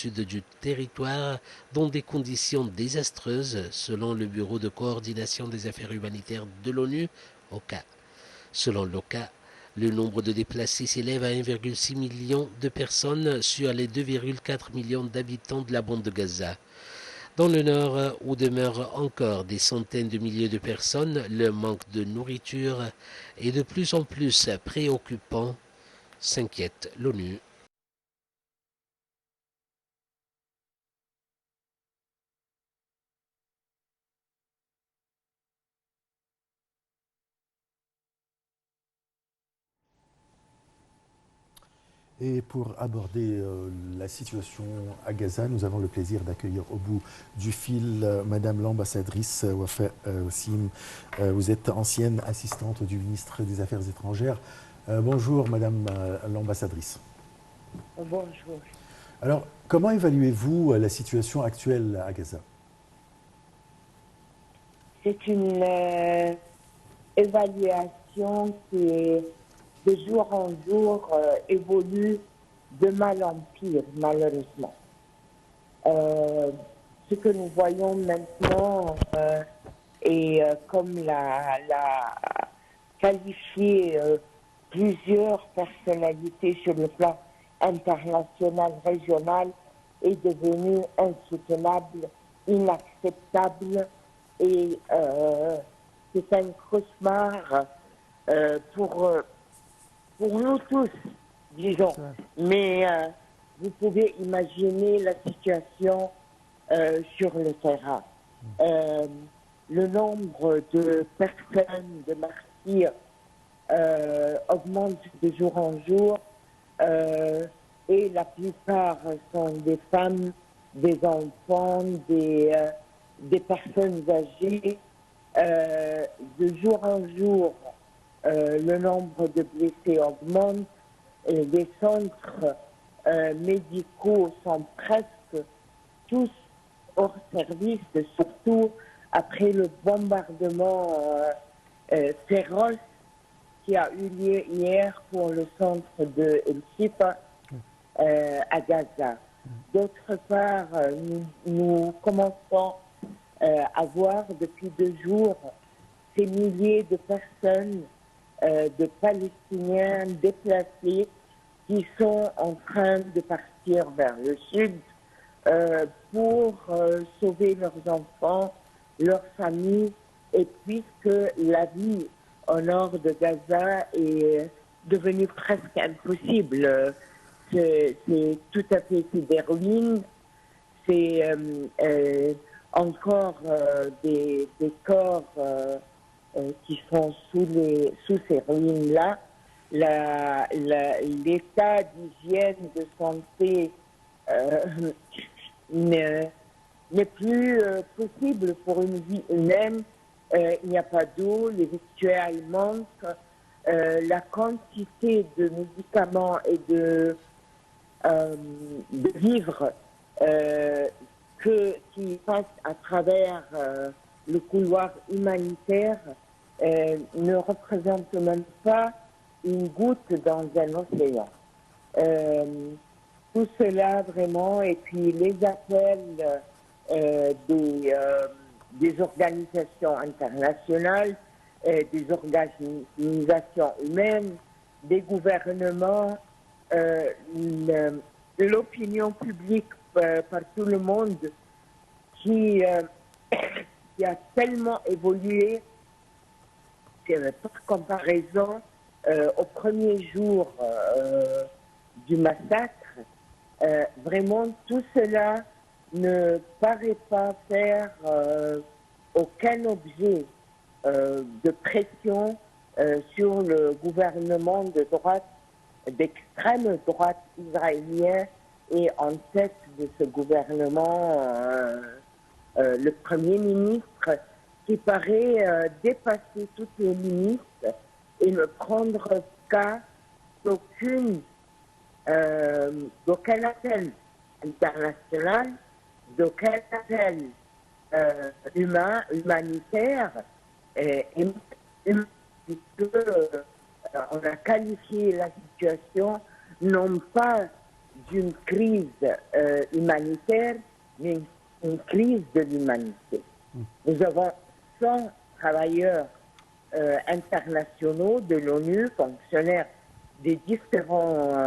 sud du territoire dans des conditions désastreuses, selon le Bureau de coordination des affaires humanitaires de l'ONU, OCHA. Selon l'OCHA, le nombre de déplacés s'élève à 1,6 million de personnes sur les 2,4 millions d'habitants de la bande de Gaza. Dans le nord, où demeurent encore des centaines de milliers de personnes, le manque de nourriture est de plus en plus préoccupant, s'inquiète l'ONU. Et pour aborder la situation à Gaza, nous avons le plaisir d'accueillir au bout du fil Madame l'ambassadrice Wafa Wassim. Vous êtes ancienne assistante du ministre des Affaires étrangères. Bonjour Madame l'ambassadrice. Bonjour. Alors, comment évaluez-vous la situation actuelle à Gaza? C'est une évaluation qui, de jour en jour, évolue de mal en pire, malheureusement. Ce que nous voyons maintenant, et comme l'a qualifié plusieurs personnalités sur le plan international, régional, est devenu insoutenable, inacceptable, et c'est un cauchemar pour nous tous, disons. Mais vous pouvez imaginer la situation sur le terrain. Le nombre de personnes, de martyrs, augmente de jour en jour, et la plupart sont des femmes, des enfants, des personnes âgées. De jour en jour, le nombre de blessés augmente et les centres médicaux sont presque tous hors service, surtout après le bombardement féroce qui a eu lieu hier pour le centre de El Shifa à Gaza. D'autre part, nous commençons à voir depuis 2 jours ces milliers de personnes, de Palestiniens déplacés qui sont en train de partir vers le sud pour sauver leurs enfants, leurs familles, et puisque la vie au nord de Gaza est devenue presque impossible. C'est tout à fait des ruines, c'est encore des corps qui sont sous ces ruines-là. L'état d'hygiène, de santé n'est plus possible pour une vie humaine. Il n'y a pas d'eau, les rituels manquent, la quantité de médicaments et de vivres qui passent à travers le couloir humanitaire ne représente même pas une goutte dans un océan. Tout cela vraiment, et puis les appels des organisations internationales, des organisations humaines, des gouvernements, l'opinion publique par tout le monde qui a tellement évolué que, par comparaison, au premier jour du massacre, vraiment tout cela ne paraît pas faire aucun objet de pression sur le gouvernement de droite, d'extrême droite israélien, et en tête de ce gouvernement, le Premier ministre, qui paraît dépasser toutes les limites et ne prendre cas d'aucun appel international, d'aucun appel humanitaire, puisque on a qualifié la situation non pas d'une crise humanitaire, mais une crise de l'humanité. Nous avons 100 travailleurs internationaux de l'ONU, fonctionnaires des différents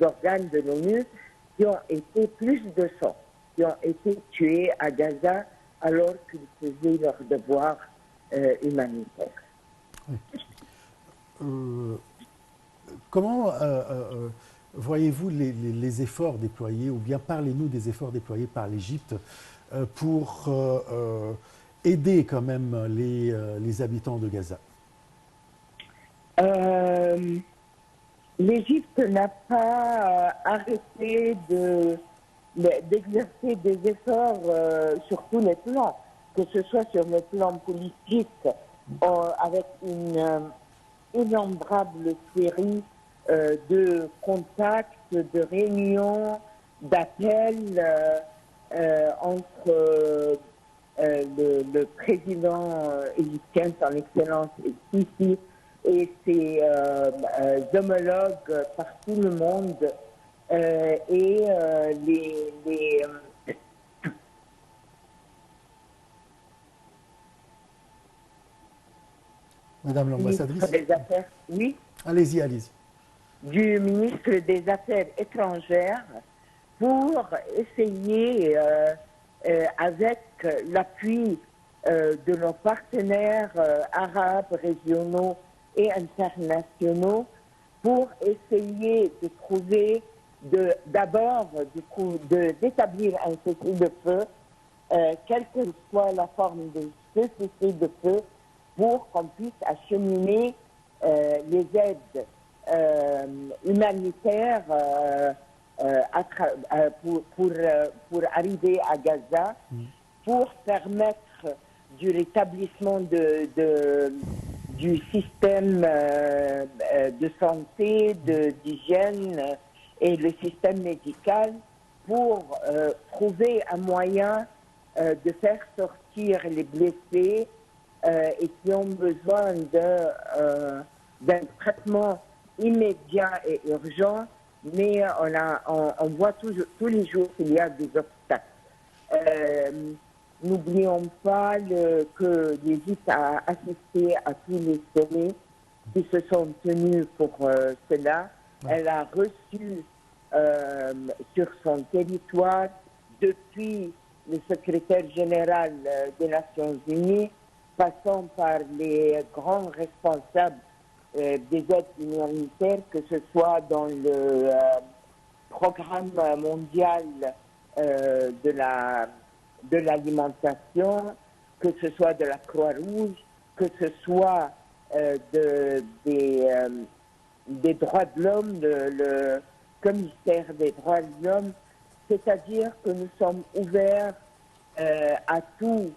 organes de l'ONU, qui ont été plus de 100, qui ont été tués à Gaza alors qu'ils faisaient leur devoir humanitaire. Comment voyez-vous les efforts déployés, ou bien parlez-nous des efforts déployés par l'Égypte pour aider quand même les habitants de Gaza? L'Égypte n'a pas arrêté d'exercer des efforts sur tous les plans, que ce soit sur le plan politique, avec une innombrable série de contacts, de réunions, d'appels entre le président égyptien, son excellence Sisi, et ses homologues par tout le monde, et Madame l'ambassadrice, des Affaires, oui, allez-y, allez-y. du ministre des Affaires étrangères pour essayer, avec l'appui de nos partenaires arabes, régionaux et internationaux, pour essayer de trouver, d'abord, d'établir un cessez-le-feu, quelle que soit la forme de ce cessez-le-feu, pour qu'on puisse acheminer les aides humanitaires pour arriver à Gaza, pour permettre du rétablissement du système de santé, d'hygiène et le système médical, pour trouver un moyen de faire sortir les blessés et qui ont besoin d'un traitement immédiat et urgent, mais on voit tous les jours qu'il y a des obstacles. N'oublions pas que l'Égypte a assisté à tous les sommets qui se sont tenus pour cela. Elle a reçu sur son territoire, depuis le secrétaire général des Nations Unies, passant par les grands responsables des aides humanitaires, que ce soit dans le programme mondial de l'alimentation, que ce soit de la Croix-Rouge, que ce soit des droits de l'homme, le commissaire des droits de l'homme, c'est-à-dire que nous sommes ouverts à tous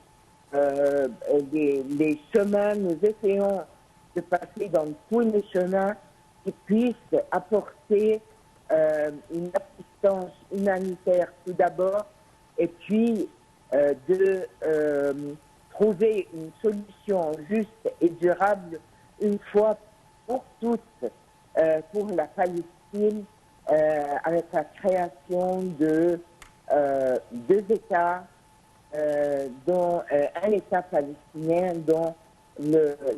les chemins, nous essayons de passer dans tous les chemins qui puissent apporter une assistance humanitaire tout d'abord, et puis de trouver une solution juste et durable une fois pour toutes pour la Palestine, avec la création de deux États, dont un État palestinien, dont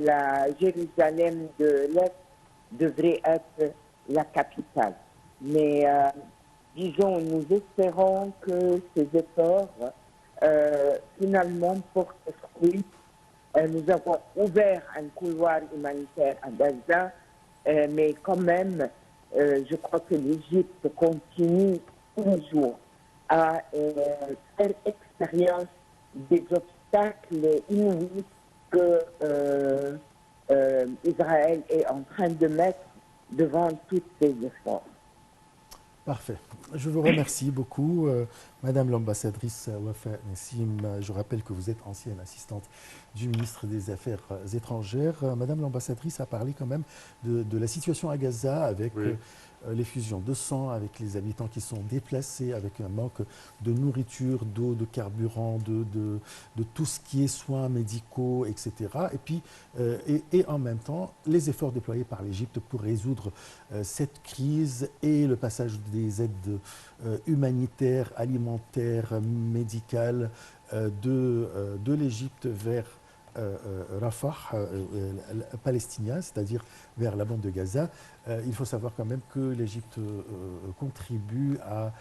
la Jérusalem de l'Est devrait être la capitale. Mais disons, nous espérons que ces efforts finalement portent fruit. Nous avons ouvert un couloir humanitaire à Gaza, mais quand même, je crois que l'Égypte continue tous les jours à faire expérience des obstacles inouïs que Israël est en train de mettre devant tous ces efforts. Parfait. Je vous remercie beaucoup, Madame l'ambassadrice Wafa Nassim. Je rappelle que vous êtes ancienne assistante du ministre des Affaires étrangères. Madame l'ambassadrice a parlé quand même de la situation à Gaza avec l'effusion de sang, avec les habitants qui sont déplacés, avec un manque de nourriture, d'eau, de carburant, de tout ce qui est soins médicaux, etc. Et puis, et en même temps, les efforts déployés par l'Égypte pour résoudre cette crise et le passage des aides humanitaires, alimentaires, médicales de l'Égypte vers Rafah, palestinien, c'est-à-dire vers la bande de Gaza. Il faut savoir quand même que l'Égypte contribue à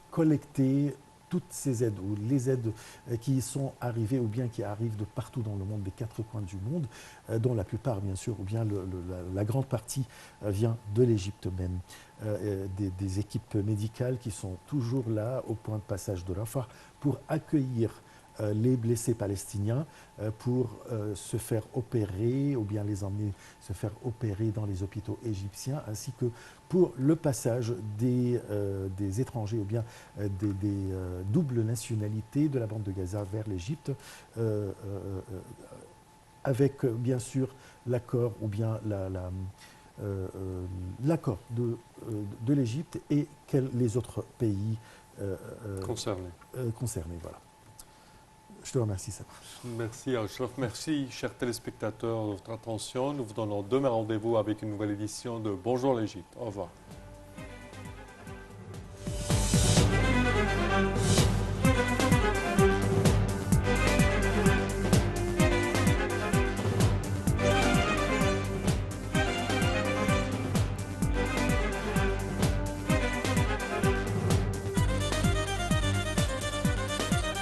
collecter toutes ces aides, ou les aides qui sont arrivées ou bien qui arrivent de partout dans le monde, des quatre coins du monde, dont la plupart, bien sûr, ou bien la grande partie vient de l'Égypte même. Des équipes médicales qui sont toujours là au point de passage de Rafah pour accueillir les blessés palestiniens pour se faire opérer ou bien les emmener se faire opérer dans les hôpitaux égyptiens, ainsi que pour le passage des étrangers ou bien des doubles nationalités de la bande de Gaza vers l'Égypte, avec bien sûr l'accord ou bien l'accord de l'Égypte et les autres pays concernés. Voilà. Je te remercie, Sabah. Merci, Ashraf. Merci, chers téléspectateurs, de votre attention. Nous vous donnons demain rendez-vous avec une nouvelle édition de Bonjour l'Égypte. Au revoir.